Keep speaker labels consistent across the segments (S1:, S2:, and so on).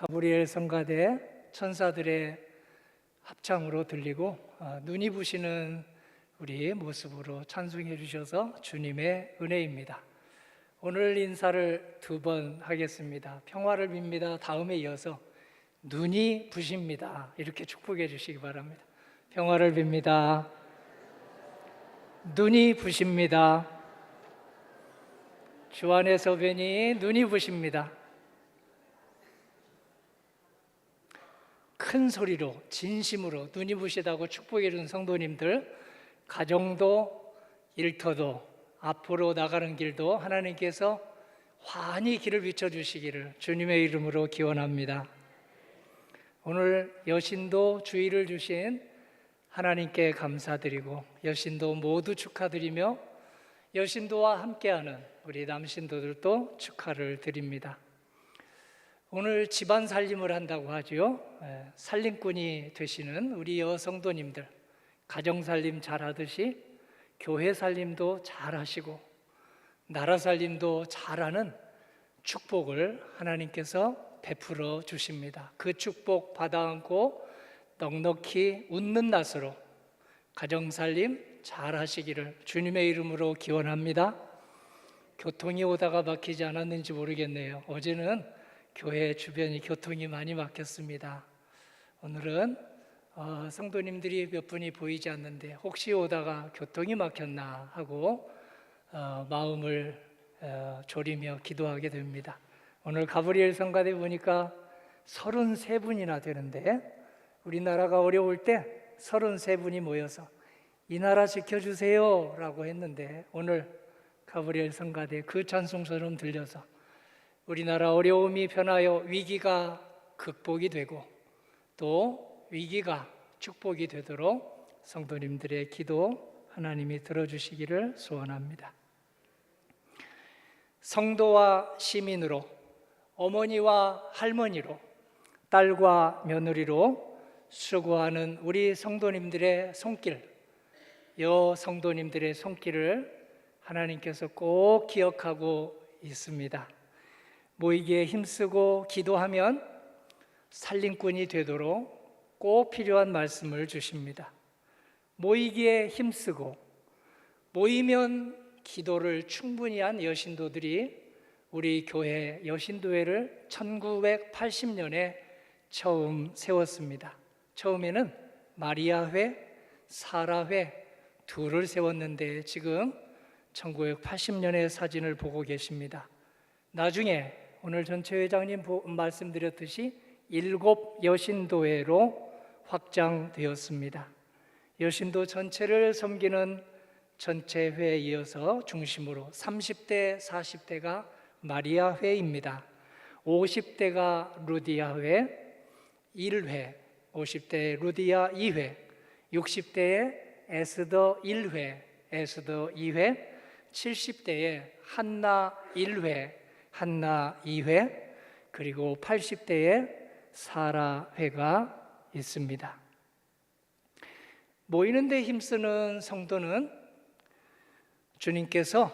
S1: 가브리엘 성가대 천사들의 합창으로 들리고 눈이 부시는 우리 모습으로 찬송해 주셔서 주님의 은혜입니다. 오늘 인사를 두 번 하겠습니다. 평화를 빕니다. 다음에 이어서 눈이 부십니다. 이렇게 축복해 주시기 바랍니다. 평화를 빕니다. 눈이 부십니다. 주 안에서 뵈니 눈이 부십니다. 큰 소리로 진심으로 눈이 부시다고 축복해 준 성도님들, 가정도 일터도 앞으로 나가는 길도 하나님께서 환히 길을 비춰주시기를 주님의 이름으로 기원합니다. 오늘 여신도 주일을 주신 하나님께 감사드리고 여신도 모두 축하드리며 여신도와 함께하는 우리 남신도들도 축하를 드립니다. 오늘 집안 살림을 한다고 하죠. 살림꾼이 되시는 우리 여성도님들, 가정 살림 잘 하듯이 교회 살림도 잘 하시고 나라 살림도 잘하는 축복을 하나님께서 베풀어 주십니다. 그 축복 받아 안고 넉넉히 웃는 낯으로 가정 살림 잘 하시기를 주님의 이름으로 기원합니다. 교통이 오다가 막히지 않았는지 모르겠네요. 어제는 교회 주변이 교통이 많이 막혔습니다. 오늘은 성도님들이 몇 분이 보이지 않는데 혹시 오다가 교통이 막혔나 하고 마음을 졸이며 기도하게 됩니다. 오늘 가브리엘 성가대 보니까 33분이나 되는데 우리나라가 어려울 때 33분이 모여서 이 나라 지켜주세요 라고 했는데 오늘 가브리엘 성가대 그 찬송처럼 들려서 우리나라 어려움이 변하여 위기가 극복이 되고 또 위기가 축복이 되도록 성도님들의 기도 하나님이 들어주시기를 소원합니다. 성도와 시민으로, 어머니와 할머니로, 딸과 며느리로 수고하는 우리 성도님들의 손길, 여성도님들의 손길을 하나님께서 꼭 기억하고 있습니다. 모이기에 힘쓰고 기도하면 살림꾼이 되도록 꼭 필요한 말씀을 주십니다. 모이기에 힘쓰고 모이면 기도를 충분히 한 여신도들이 우리 교회 여신도회를 1980년에 처음 세웠습니다. 처음에는 마리아회, 사라회 둘을 세웠는데 지금 1980년의 사진을 보고 계십니다. 나중에 오늘 전체 회장님 말씀드렸듯이 7 여신도회로 확장되었습니다. 여신도 전체를 섬기는 전체 회에 이어서 중심으로 30대, 40대가 마리아회입니다. 50대가 루디아회 1회, 50대 루디아 2회, 60대에 에스더 1회, 에스더 2회, 70대에 한나 1회, 한나 2회, 그리고 80대에 사라회가 있습니다. 모이는 데 힘쓰는 성도는 주님께서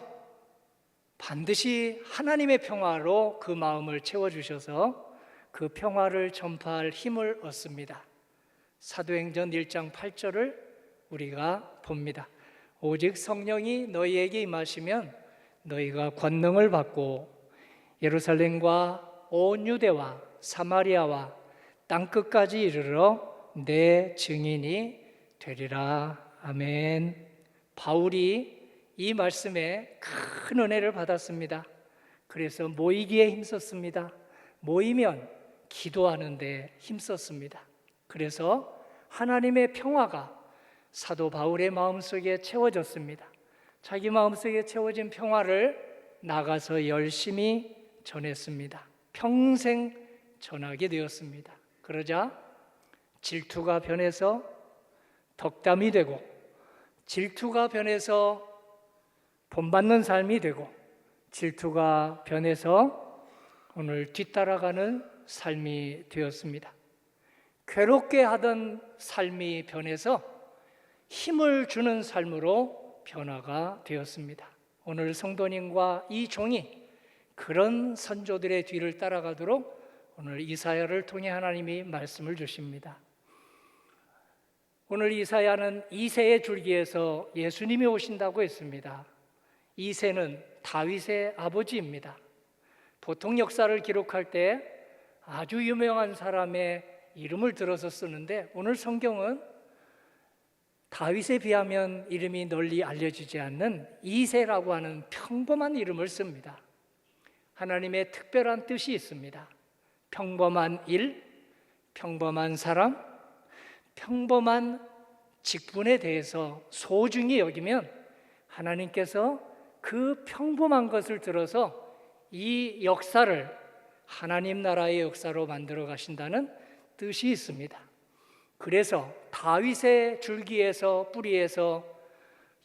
S1: 반드시 하나님의 평화로 그 마음을 채워주셔서 그 평화를 전파할 힘을 얻습니다. 사도행전 1장 8절을 우리가 봅니다. 오직 성령이 너희에게 임하시면 너희가 권능을 받고 예루살렘과 온 유대와 사마리아와 땅끝까지 이르러 내 증인이 되리라. 아멘. 바울이 이 말씀에 큰 은혜를 받았습니다. 그래서 모이기에 힘썼습니다. 모이면 기도하는 데 힘썼습니다. 그래서 하나님의 평화가 사도 바울의 마음속에 채워졌습니다. 자기 마음속에 채워진 평화를 나가서 열심히 전했습니다. 평생 전하게 되었습니다. 그러자 질투가 변해서 덕담이 되고 질투가 변해서 본받는 삶이 되고 질투가 변해서 오늘 뒤따라가는 삶이 되었습니다. 괴롭게 하던 삶이 변해서 힘을 주는 삶으로 변화가 되었습니다. 오늘 성도님과 이 종이 그런 선조들의 뒤를 따라가도록 오늘 이사야를 통해 하나님이 말씀을 주십니다. 오늘 이사야는 이새의 줄기에서 예수님이 오신다고 했습니다. 이새는 다윗의 아버지입니다. 보통 역사를 기록할 때 아주 유명한 사람의 이름을 들어서 쓰는데 오늘 성경은 다윗에 비하면 이름이 널리 알려지지 않는 이새라고 하는 평범한 이름을 씁니다. 하나님의 특별한 뜻이 있습니다. 평범한 일, 평범한 사람, 평범한 직분에 대해서 소중히 여기면 하나님께서 그 평범한 것을 들어서 이 역사를 하나님 나라의 역사로 만들어 가신다는 뜻이 있습니다. 그래서 다윗의 줄기에서 뿌리에서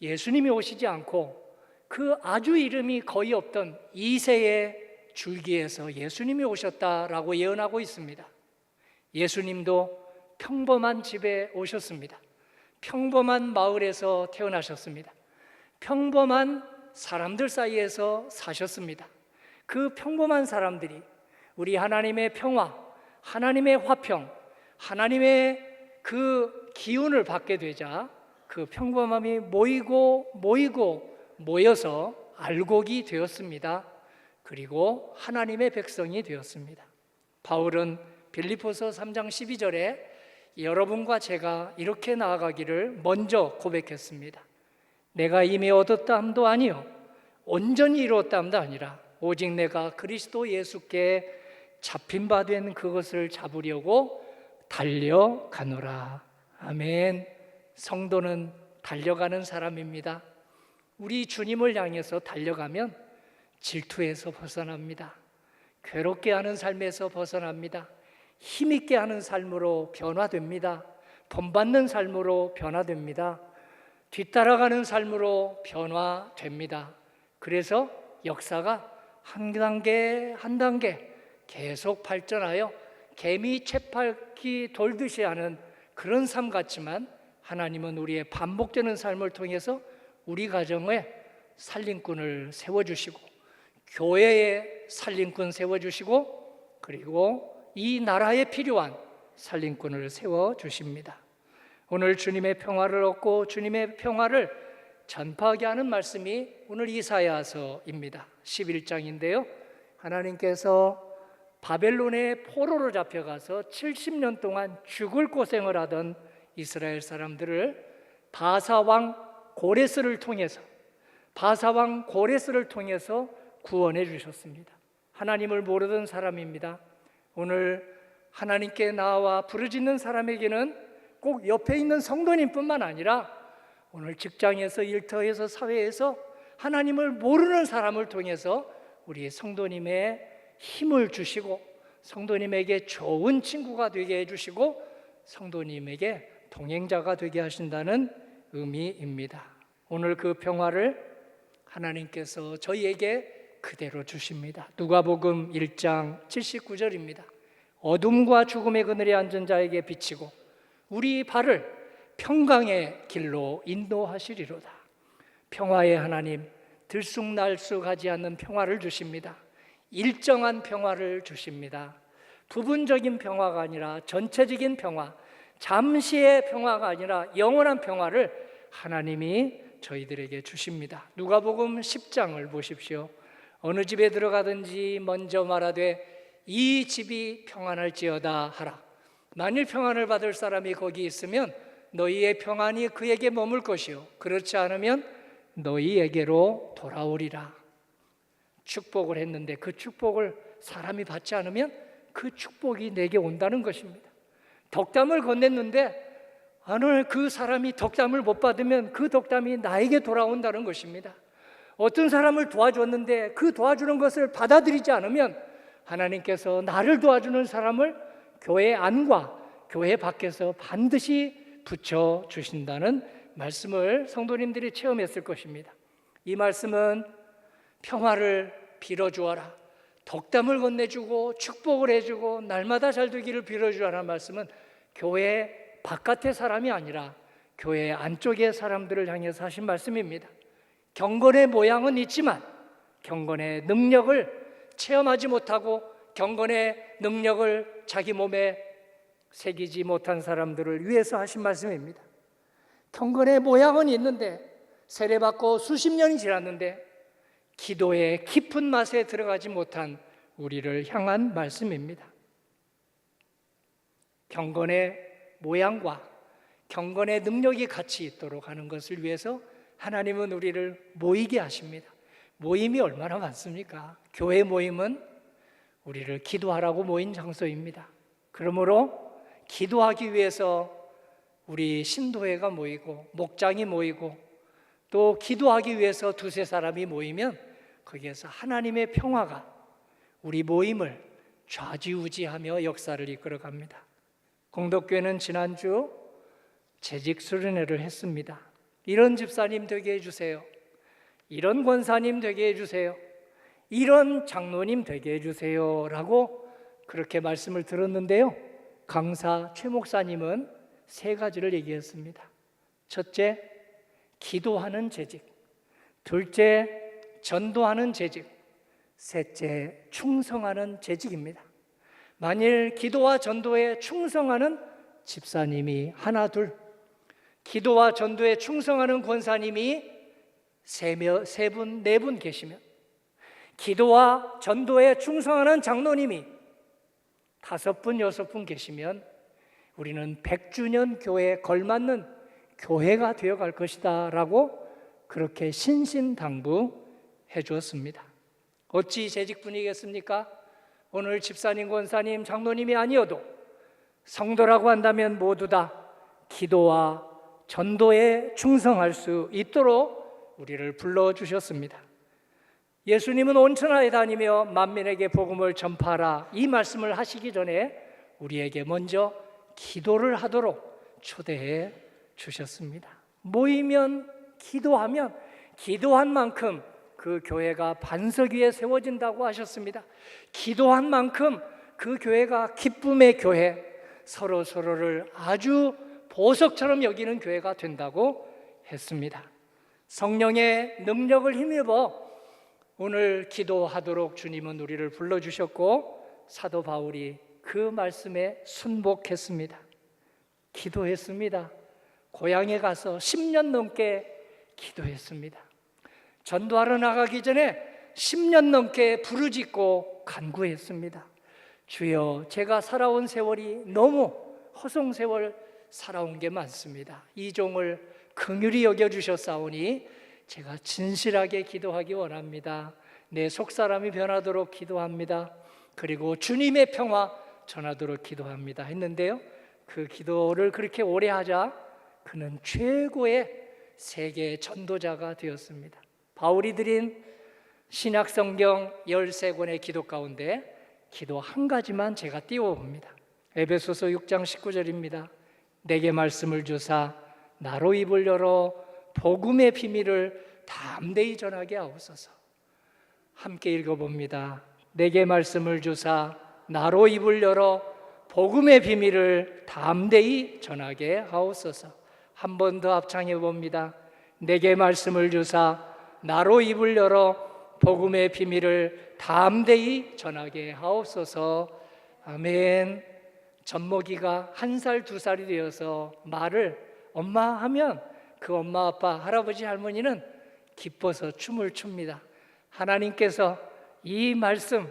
S1: 예수님이 오시지 않고 그 아주 이름이 거의 없던 이새의 줄기에서 예수님이 오셨다라고 예언하고 있습니다. 예수님도 평범한 집에 오셨습니다. 평범한 마을에서 태어나셨습니다. 평범한 사람들 사이에서 사셨습니다. 그 평범한 사람들이 우리 하나님의 평화, 하나님의 화평, 하나님의 그 기운을 받게 되자 그 평범함이 모여서 알곡이 되었습니다. 그리고 하나님의 백성이 되었습니다. 바울은 빌립보서 3장 12절에 여러분과 제가 이렇게 나아가기를 먼저 고백했습니다. 내가 이미 얻었다 함도 아니요 온전히 이루었다 함도 아니라 오직 내가 그리스도 예수께 잡힌 바 된 그것을 잡으려고 달려가노라. 아멘. 성도는 달려가는 사람입니다. 우리 주님을 향해서 달려가면 질투에서 벗어납니다. 괴롭게 하는 삶에서 벗어납니다. 힘있게 하는 삶으로 변화됩니다. 본받는 삶으로 변화됩니다. 뒤따라가는 삶으로 변화됩니다. 그래서 역사가 한 단계 한 단계 계속 발전하여 개미 쳇바퀴 돌듯이 하는 그런 삶 같지만 하나님은 우리의 반복되는 삶을 통해서 우리 가정에 살림꾼을 세워주시고 교회에 살림꾼 세워주시고 그리고 이 나라에 필요한 살림꾼을 세워주십니다. 오늘 주님의 평화를 얻고 주님의 평화를 전파하게 하는 말씀이 오늘 이사야서입니다. 11장인데요. 하나님께서 바벨론의 포로로 잡혀가서 70년 동안 죽을 고생을 하던 이스라엘 사람들을 바사왕 고레스를 통해서 구원해 주셨습니다. 하나님을 모르던 사람입니다. 오늘 하나님께 나와 부르짖는 사람에게는 꼭 옆에 있는 성도님뿐만 아니라 오늘 직장에서 일터에서 사회에서 하나님을 모르는 사람을 통해서 우리 성도님의 힘을 주시고 성도님에게 좋은 친구가 되게 해주시고 성도님에게 동행자가 되게 하신다는 의미입니다. 오늘 그 평화를 하나님께서 저희에게 그대로 주십니다. 누가복음 1장 79절입니다. 어둠과 죽음의 그늘에 앉은 자에게 비치고 우리 발을 평강의 길로 인도하시리로다. 평화의 하나님, 들쑥날쑥하지 않는 평화를 주십니다. 일정한 평화를 주십니다. 부분적인 평화가 아니라 전체적인 평화, 잠시의 평화가 아니라 영원한 평화를 하나님이 저희들에게 주십니다. 누가복음 10장을 보십시오. 어느 집에 들어가든지 먼저 말하되 이 집이 평안할지어다 하라. 만일 평안을 받을 사람이 거기 있으면 너희의 평안이 그에게 머물 것이요 그렇지 않으면 너희에게로 돌아오리라. 축복을 했는데 그 축복을 사람이 받지 않으면 그 축복이 내게 온다는 것입니다. 덕담을 건넸는데 오늘 그 사람이 덕담을 못 받으면 그 덕담이 나에게 돌아온다는 것입니다. 어떤 사람을 도와줬는데 그 도와주는 것을 받아들이지 않으면 하나님께서 나를 도와주는 사람을 교회 안과 교회 밖에서 반드시 붙여주신다는 말씀을 성도님들이 체험했을 것입니다. 이 말씀은 평화를 빌어주어라, 덕담을 건네주고 축복을 해주고 날마다 잘 되기를 빌어주라는 말씀은 교회 바깥의 사람이 아니라 교회 안쪽의 사람들을 향해서 하신 말씀입니다. 경건의 모양은 있지만 경건의 능력을 체험하지 못하고 경건의 능력을 자기 몸에 새기지 못한 사람들을 위해서 하신 말씀입니다. 경건의 모양은 있는데 세례받고 수십 년이 지났는데 기도의 깊은 맛에 들어가지 못한 우리를 향한 말씀입니다. 경건의 모양과 경건의 능력이 같이 있도록 하는 것을 위해서 하나님은 우리를 모이게 하십니다. 모임이 얼마나 많습니까? 교회 모임은 우리를 기도하라고 모인 장소입니다. 그러므로 기도하기 위해서 우리 신도회가 모이고 목장이 모이고 또 기도하기 위해서 두세 사람이 모이면 거기에서 하나님의 평화가 우리 모임을 좌지우지하며 역사를 이끌어갑니다. 공덕교회는 지난주 재직 수련회를 했습니다. 이런 집사님 되게 해주세요. 이런 권사님 되게 해주세요. 이런 장로님 되게 해주세요 라고 그렇게 말씀을 들었는데요, 강사 최 목사님은 세 가지를 얘기했습니다. 첫째, 기도하는 재직. 둘째, 전도하는 재직. 셋째, 충성하는 재직입니다. 만일 기도와 전도에 충성하는 집사님이 하나 둘, 기도와 전도에 충성하는 권사님이 세 분, 네 분 계시면, 기도와 전도에 충성하는 장로님이 5분, 6분 계시면 우리는 100주년 교회에 걸맞는 교회가 되어갈 것이다 라고 그렇게 신신당부해 주었습니다. 어찌 재직분이겠습니까? 오늘 집사님, 권사님, 장로님이 아니어도 성도라고 한다면 모두 다 기도와 전도에 충성할 수 있도록 우리를 불러주셨습니다. 예수님은 온 천하에 다니며 만민에게 복음을 전파하라, 이 말씀을 하시기 전에 우리에게 먼저 기도를 하도록 초대해 주셨습니다. 모이면 기도하면 기도한 만큼 그 교회가 반석 위에 세워진다고 하셨습니다. 기도한 만큼 그 교회가 기쁨의 교회, 서로를 아주 보석처럼 여기는 교회가 된다고 했습니다. 성령의 능력을 힘입어 오늘 기도하도록 주님은 우리를 불러주셨고 사도 바울이 그 말씀에 순복했습니다. 기도했습니다. 고향에 가서 10년 넘게 기도했습니다. 전도하러 나가기 전에 10년 넘게 부르짖고 간구했습니다. 주여, 제가 살아온 세월이 너무 허송세월 살아온 게 많습니다. 이 종을 긍휼히 여겨주셨사오니 제가 진실하게 기도하기 원합니다. 내 속사람이 변하도록 기도합니다. 그리고 주님의 평화 전하도록 기도합니다 했는데요, 그 기도를 그렇게 오래 하자 그는 최고의 세계 전도자가 되었습니다. 바울이 드린 신약성경 13권의 기도 가운데 기도 한 가지만 제가 띄워봅니다. 에베소서 6장 19절입니다. 내게 말씀을 주사 나로 입을 열어 복음의 비밀을 담대히 전하게 하옵소서. 함께 읽어봅니다. 내게 말씀을 주사 나로 입을 열어 복음의 비밀을 담대히 전하게 하옵소서. 한 번 더 합창해 봅니다. 내게 말씀을 주사 나로 입을 열어 복음의 비밀을 담대히 전하게 하옵소서. 아멘. 젖먹이가 1살, 2살이 되어서 말을 엄마 하면 그 엄마, 아빠, 할아버지, 할머니는 기뻐서 춤을 춥니다. 하나님께서 이 말씀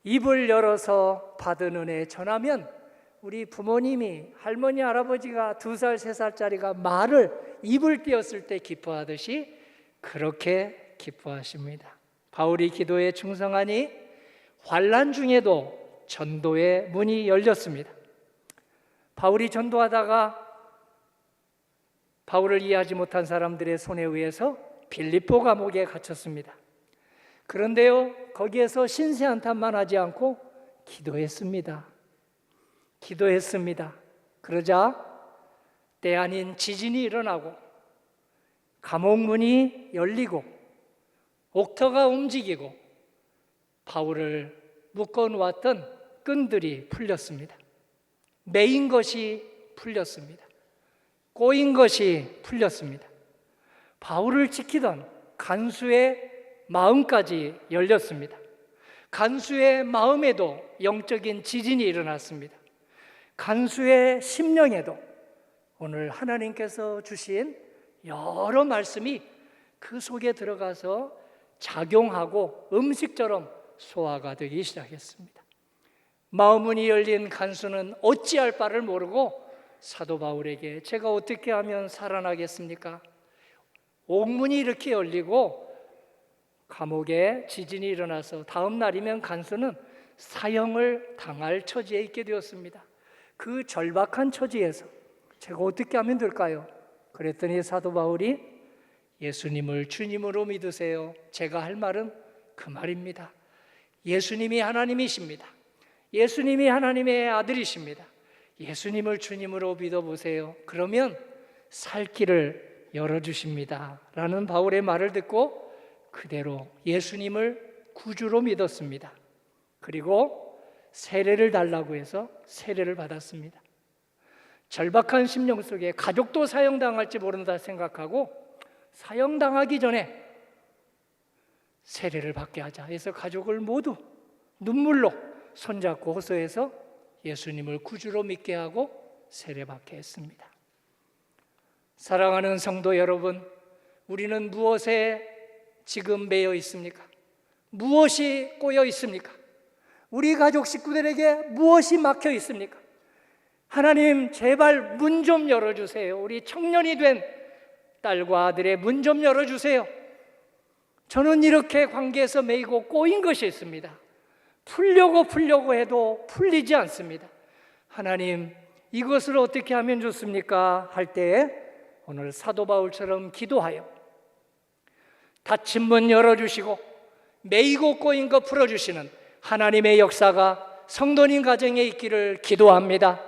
S1: 입을 열어서 받은 은혜 전하면 우리 부모님이, 할머니, 할아버지가 2살, 3살짜리가 말을 입을 띄었을 때 기뻐하듯이 그렇게 기뻐하십니다. 바울이 기도에 충성하니 환난 중에도 전도의 문이 열렸습니다. 바울이 전도하다가 바울을 이해하지 못한 사람들의 손에 의해서 빌립보 감옥에 갇혔습니다. 그런데요, 거기에서 신세 한탄만 하지 않고 기도했습니다. 그러자 때 아닌 지진이 일어나고 감옥 문이 열리고 옥터가 움직이고 바울을 묶어놓았던 끈들이 풀렸습니다. 매인 것이 풀렸습니다. 꼬인 것이 풀렸습니다. 바울을 지키던 간수의 마음까지 열렸습니다. 간수의 마음에도 영적인 지진이 일어났습니다. 간수의 심령에도 오늘 하나님께서 주신 여러 말씀이 그 속에 들어가서 작용하고 음식처럼 소화가 되기 시작했습니다. 마음문이 열린 간수는 어찌할 바를 모르고 사도 바울에게 제가 어떻게 하면 살아나겠습니까? 옥문이 이렇게 열리고 감옥에 지진이 일어나서 다음 날이면 간수는 사형을 당할 처지에 있게 되었습니다. 그 절박한 처지에서 제가 어떻게 하면 될까요? 그랬더니 사도 바울이 예수님을 주님으로 믿으세요. 제가 할 말은 그 말입니다. 예수님이 하나님이십니다. 예수님이 하나님의 아들이십니다. 예수님을 주님으로 믿어보세요. 그러면 살 길을 열어주십니다. 라는 바울의 말을 듣고 그대로 예수님을 구주로 믿었습니다. 그리고 세례를 달라고 해서 세례를 받았습니다. 절박한 심령 속에 가족도 사형당할지 모른다 생각하고 사형당하기 전에 세례를 받게 하자 해서 가족을 모두 눈물로 손잡고 호소해서 예수님을 구주로 믿게 하고 세례받게 했습니다. 사랑하는 성도 여러분, 우리는 무엇에 지금 매여 있습니까? 무엇이 꼬여 있습니까? 우리 가족 식구들에게 무엇이 막혀 있습니까? 하나님 제발 문 좀 열어주세요. 우리 청년이 된 딸과 아들의 문 좀 열어주세요. 저는 이렇게 관계에서 매이고 꼬인 것이 있습니다. 풀려고 해도 풀리지 않습니다. 하나님 이것을 어떻게 하면 좋습니까? 할 때에 오늘 사도 바울처럼 기도하여 닫힌 문 열어주시고 매이고 꼬인 거 풀어주시는 하나님의 역사가 성도님 가정에 있기를 기도합니다.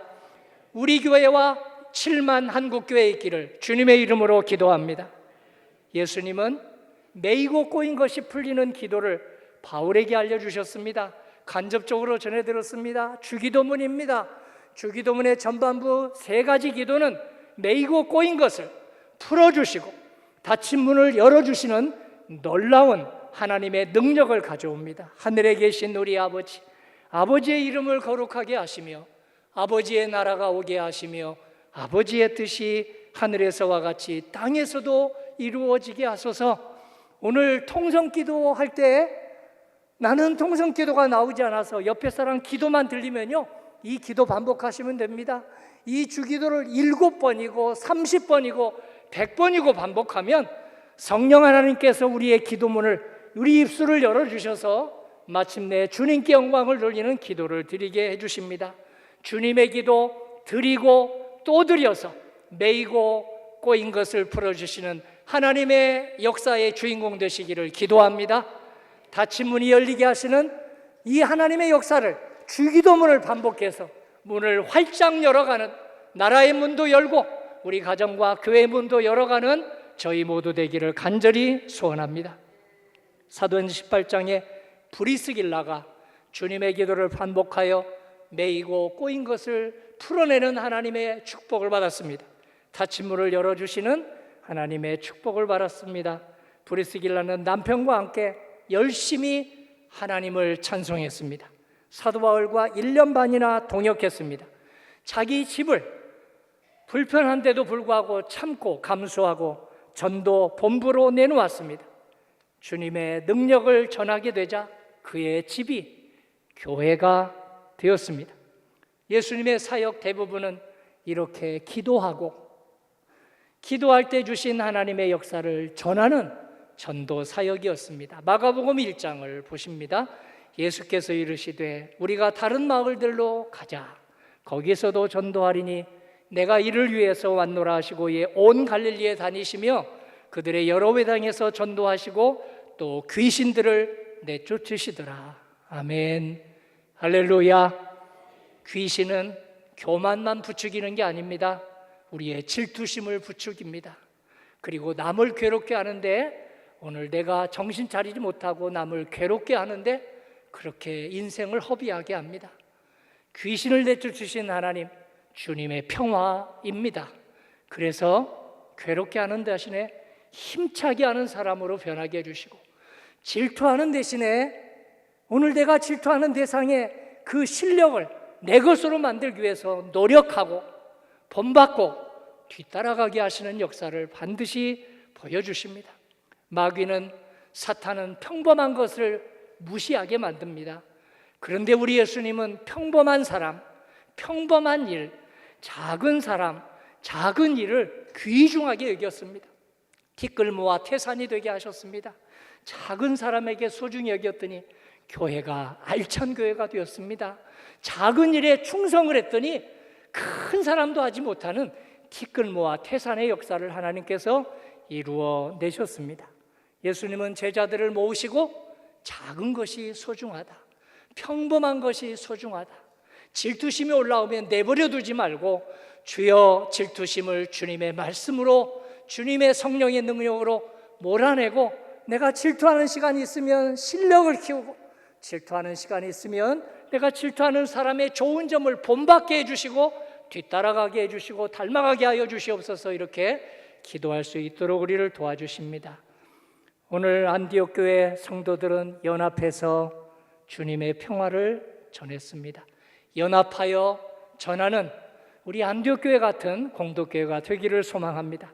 S1: 우리 교회와 7만 한국교회에 있기를 주님의 이름으로 기도합니다. 예수님은 매이고 꼬인 것이 풀리는 기도를 바울에게 알려주셨습니다. 간접적으로 전해들었습니다. 주기도문입니다. 주기도문의 전반부 3가지 기도는 매이고 꼬인 것을 풀어주시고 닫힌 문을 열어주시는 놀라운 하나님의 능력을 가져옵니다. 하늘에 계신 우리 아버지, 아버지의 이름을 거룩하게 하시며 아버지의 나라가 오게 하시며 아버지의 뜻이 하늘에서와 같이 땅에서도 이루어지게 하소서. 오늘 통성기도 할 때 나는 통성기도가 나오지 않아서 옆에 사람 기도만 들리면요 이 기도 반복하시면 됩니다. 이 주기도를 7번이고 30번이고 100번이고 반복하면 성령 하나님께서 우리의 기도문을 우리 입술을 열어주셔서 마침내 주님께 영광을 돌리는 기도를 드리게 해주십니다. 주님의 기도 드리고 또 드려서 매이고 꼬인 것을 풀어주시는 하나님의 역사의 주인공 되시기를 기도합니다. 닫힌 문이 열리게 하시는 이 하나님의 역사를 주기도문을 반복해서 문을 활짝 열어가는 나라의 문도 열고 우리 가정과 교회의 문도 열어가는 저희 모두 되기를 간절히 소원합니다. 사도행전 18장에 브리스길라가 주님의 기도를 반복하여 매이고 꼬인 것을 풀어내는 하나님의 축복을 받았습니다. 닫힌 문을 열어주시는 하나님의 축복을 받았습니다. 브리스길라는 남편과 함께 열심히 하나님을 찬송했습니다. 사도 바울과 1년 반이나 동역했습니다. 자기 집을 불편한데도 불구하고 참고 감수하고 전도 본부로 내놓았습니다. 주님의 능력을 전하게 되자 그의 집이 교회가 되었습니다. 예수님의 사역 대부분은 이렇게 기도하고 기도할 때 주신 하나님의 역사를 전하는 전도 사역이었습니다. 마가복음 1장을 보십니다. 예수께서 이르시되 우리가 다른 마을들로 가자. 거기서도 전도하리니 내가 이를 위해서 왔노라 하시고 온 갈릴리에 다니시며 그들의 여러 회당에서 전도하시고 또 귀신들을 내쫓으시더라. 아멘. 할렐루야. 귀신은 교만만 부추기는 게 아닙니다. 우리의 질투심을 부추깁니다. 그리고 남을 괴롭게 하는데 오늘 내가 정신 차리지 못하고 남을 괴롭게 하는데 그렇게 인생을 허비하게 합니다. 귀신을 내쫓으신 하나님 주님의 평화입니다. 그래서 괴롭게 하는 대신에 힘차게 하는 사람으로 변하게 해주시고 질투하는 대신에 오늘 내가 질투하는 대상의 그 실력을 내 것으로 만들기 위해서 노력하고 본받고 뒤따라가게 하시는 역사를 반드시 보여주십니다. 마귀는, 사탄은 평범한 것을 무시하게 만듭니다. 그런데 우리 예수님은 평범한 사람, 평범한 일, 작은 사람, 작은 일을 귀중하게 여겼습니다. 티끌모아 태산이 되게 하셨습니다. 작은 사람에게 소중히 여겼더니 교회가 알찬 교회가 되었습니다. 작은 일에 충성을 했더니 큰 사람도 하지 못하는 티끌모아 태산의 역사를 하나님께서 이루어 내셨습니다. 예수님은 제자들을 모으시고 작은 것이 소중하다, 평범한 것이 소중하다, 질투심이 올라오면 내버려 두지 말고 주여 질투심을 주님의 말씀으로, 주님의 성령의 능력으로 몰아내고, 내가 질투하는 시간이 있으면 실력을 키우고, 질투하는 시간이 있으면 내가 질투하는 사람의 좋은 점을 본받게 해주시고 뒤따라가게 해주시고 닮아가게 하여 주시옵소서, 이렇게 기도할 수 있도록 우리를 도와주십니다. 오늘 안디옥 교회 성도들은 연합해서 주님의 평화를 전했습니다. 연합하여 전하는 우리 안디옥 교회 같은 공동교회가 되기를 소망합니다.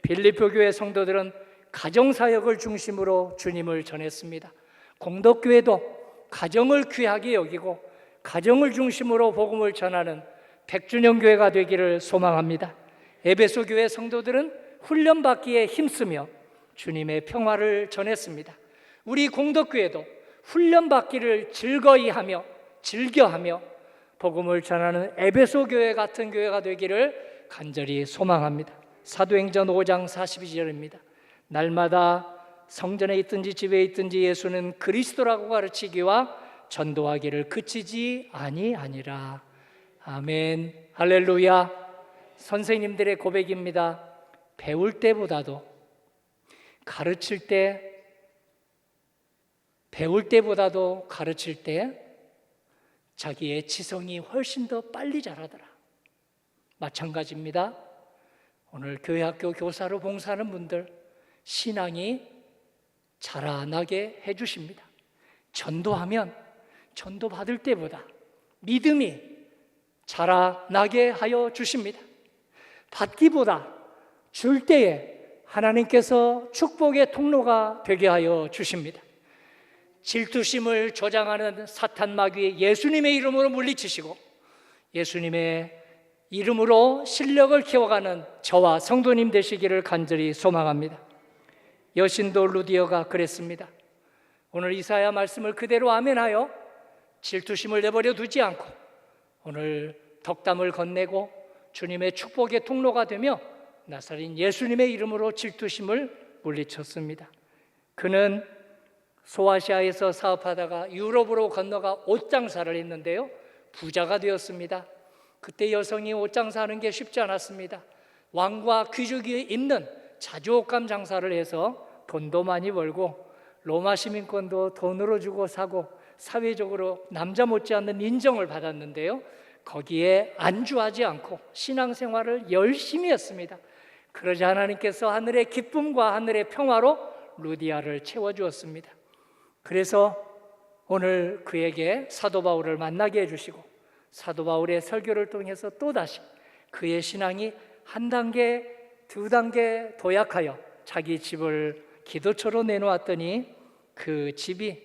S1: 빌립보 교회 성도들은 가정사역을 중심으로 주님을 전했습니다. 공동교회도 가정을 귀하게 여기고 가정을 중심으로 복음을 전하는 백준영 교회가 되기를 소망합니다. 에베소 교회 성도들은 훈련받기에 힘쓰며 주님의 평화를 전했습니다. 우리 공동교회도 훈련받기를 즐거이 하며 즐겨하며 복음을 전하는 에베소 교회 같은 교회가 되기를 간절히 소망합니다. 사도행전 5장 42절입니다. 날마다 성전에 있든지 집에 있든지 예수는 그리스도라고 가르치기와 전도하기를 그치지 아니하니라. 아멘. 할렐루야. 선생님들의 고백입니다. 배울 때보다도, 가르칠 때, 배울 때보다도 가르칠 때 자기의 지성이 훨씬 더 빨리 자라더라. 마찬가지입니다. 오늘 교회학교 교사로 봉사하는 분들, 신앙이 자라나게 해주십니다. 전도하면 전도 받을 때보다 믿음이 자라나게 하여 주십니다. 받기보다 줄 때에 하나님께서 축복의 통로가 되게 하여 주십니다. 질투심을 조장하는 사탄 마귀 예수님의 이름으로 물리치시고 예수님의 이름으로 실력을 키워가는 저와 성도님 되시기를 간절히 소망합니다. 여신도 루디어가 그랬습니다. 오늘 이사야 말씀을 그대로 아멘하여 질투심을 내버려 두지 않고 오늘 덕담을 건네고 주님의 축복의 통로가 되며 나사렛 예수님의 이름으로 질투심을 물리쳤습니다. 그는 소아시아에서 사업하다가 유럽으로 건너가 옷장사를 했는데요, 부자가 되었습니다. 그때 여성이 옷장사하는 게 쉽지 않았습니다. 왕과 귀족이 입는 자주옷감 장사를 해서 돈도 많이 벌고 로마 시민권도 돈으로 주고 사고 사회적으로 남자 못지않는 인정을 받았는데요, 거기에 안주하지 않고 신앙생활을 열심히 했습니다. 그러자 하나님께서 하늘의 기쁨과 하늘의 평화로 루디아를 채워주었습니다. 그래서 오늘 그에게 사도 바울을 만나게 해주시고 사도 바울의 설교를 통해서 또다시 그의 신앙이 한 단계, 두 단계 도약하여 자기 집을 기도처로 내놓았더니 그 집이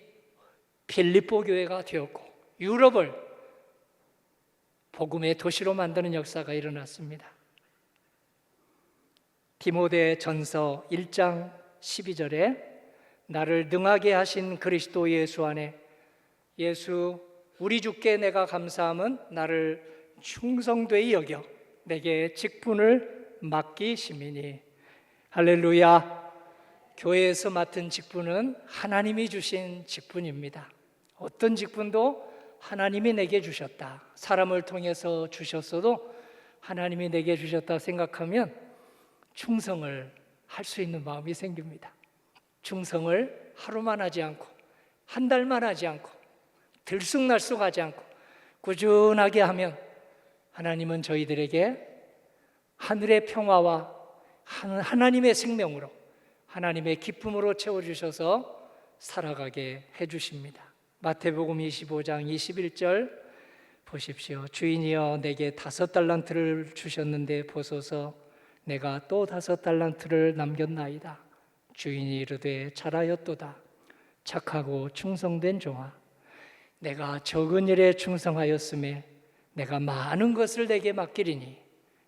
S1: 빌립보 교회가 되었고 유럽을 복음의 도시로 만드는 역사가 일어났습니다. 디모데 전서 1장 12절에 나를 능하게 하신 그리스도 예수 안에 예수 우리 주께 내가 감사함은 나를 충성되이 여겨 내게 직분을 맡기심이니. 할렐루야. 교회에서 맡은 직분은 하나님이 주신 직분입니다. 어떤 직분도 하나님이 내게 주셨다, 사람을 통해서 주셨어도 하나님이 내게 주셨다 생각하면 충성을 할 수 있는 마음이 생깁니다. 충성을 하루만 하지 않고 한 달만 하지 않고 들쑥날쑥하지 않고 꾸준하게 하면 하나님은 저희들에게 하늘의 평화와 하나님의 생명으로 하나님의 기쁨으로 채워주셔서 살아가게 해주십니다. 마태복음 25장 21절 보십시오. 주인이여 내게 5달란트를 주셨는데 보소서 내가 또 5달란트를 남겼나이다. 주인이 이르되 잘하였도다. 착하고 충성된 종아, 내가 적은 일에 충성하였음에 내가 많은 것을 내게 맡기리니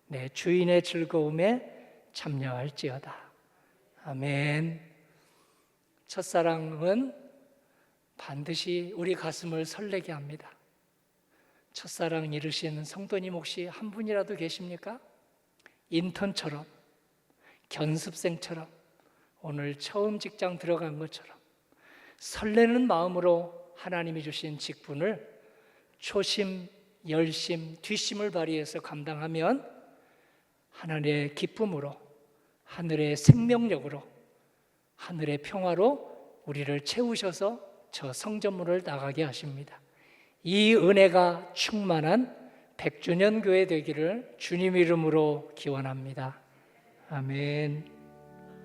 S1: 내 주인의 즐거움에 참여할지어다. 아멘. 첫사랑은 반드시 우리 가슴을 설레게 합니다. 첫사랑 이루신 성도님 혹시 한 분이라도 계십니까? 인턴처럼, 견습생처럼, 오늘 처음 직장 들어간 것처럼 설레는 마음으로 하나님이 주신 직분을 초심, 열심, 뒷심을 발휘해서 감당하면 하늘의 기쁨으로, 하늘의 생명력으로, 하늘의 평화로 우리를 채우셔서 저 성전문을 나가게 하십니다. 이 은혜가 충만한 100주년 교회 되기를 주님 이름으로 기원합니다. 아멘.